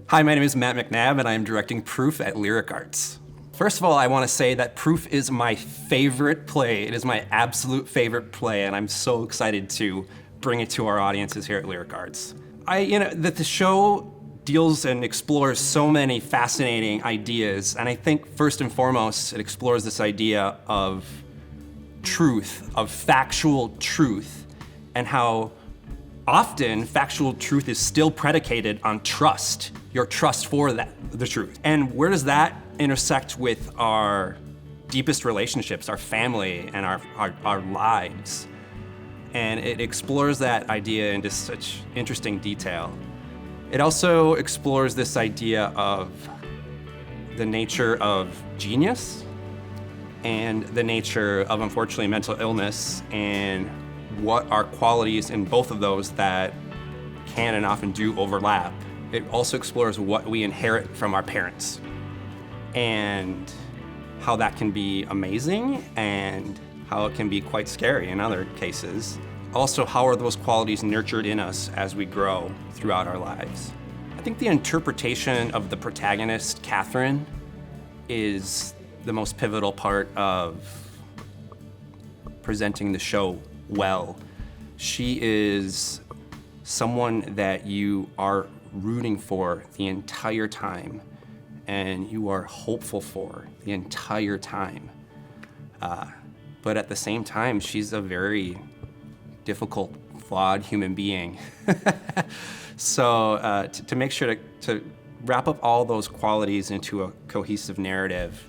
Hi, my name is Matt McNabb, and I am directing Proof at Lyric Arts. First of all, I want to say that Proof is my favorite play. It is my absolute favorite play, and I'm so excited to bring it to our audiences here at Lyric Arts. That the show deals and explores so many fascinating ideas, and I think first and foremost, it explores this idea of truth, of factual truth, and how often factual truth is still predicated on trust, your trust for the truth. And where does that intersect with our deepest relationships, our family, and our lives? And it explores that idea into such interesting detail. It also explores this idea of the nature of genius and the nature of, unfortunately, mental illness, and what are qualities in both of those that can and often do overlap. It also explores what we inherit from our parents and how that can be amazing and how it can be quite scary in other cases. Also, how are those qualities nurtured in us as we grow throughout our lives? I think the interpretation of the protagonist, Catherine, is the most pivotal part of presenting the show well. She is someone that you are rooting for the entire time, and you are hopeful for the entire time. But at the same time, she's a very difficult, flawed human being. So to make sure to wrap up all those qualities into a cohesive narrative,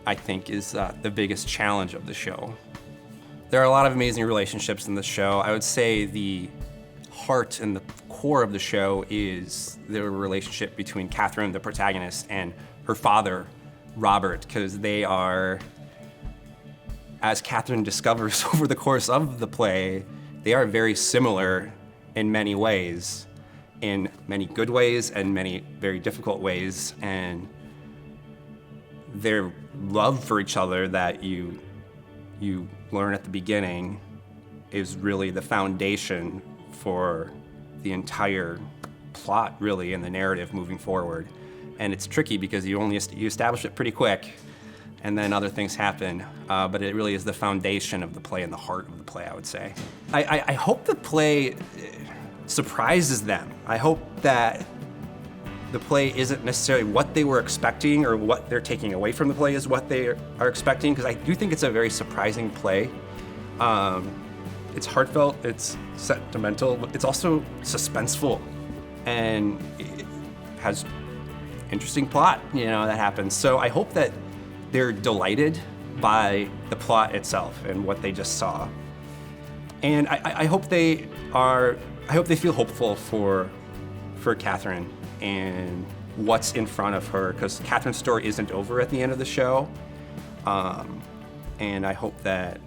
I think is the biggest challenge of the show. There are a lot of amazing relationships in the show. I would say the heart and the core of the show is the relationship between Catherine, the protagonist, and her father, Robert, because they are, as Catherine discovers over the course of the play, they are very similar in many ways, in many good ways and many very difficult ways, and their love for each other that you learn at the beginning is really the foundation for the entire plot, really, and the narrative moving forward. And it's tricky because you establish it pretty quick, and then other things happen, but it really is the foundation of the play and the heart of the play, I would say. I hope the play surprises them. I hope that the play isn't necessarily what they were expecting, or what they're taking away from the play is what they are expecting, because I do think it's a very surprising play. It's heartfelt, it's sentimental, but it's also suspenseful, and it has interesting plot, that happens. So I hope that they're delighted by the plot itself and what they just saw. And I hope they feel hopeful for Catherine and what's in front of her, because Catherine's story isn't over at the end of the show. And I hope that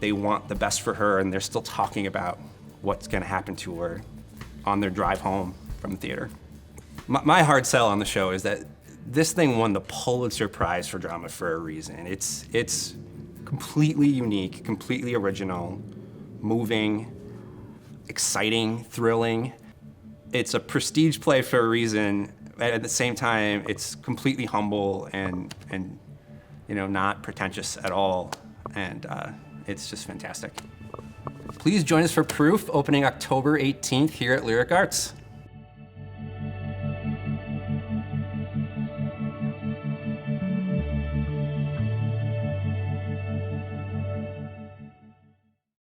they want the best for her, and they're still talking about what's gonna happen to her on their drive home from the theater. My hard sell on the show is that this thing won the Pulitzer Prize for drama for a reason. It's completely unique, completely original, moving, exciting, thrilling. It's a prestige play for a reason. At the same time, it's completely humble and not pretentious at all. And it's just fantastic. Please join us for Proof, opening October 18th here at Lyric Arts.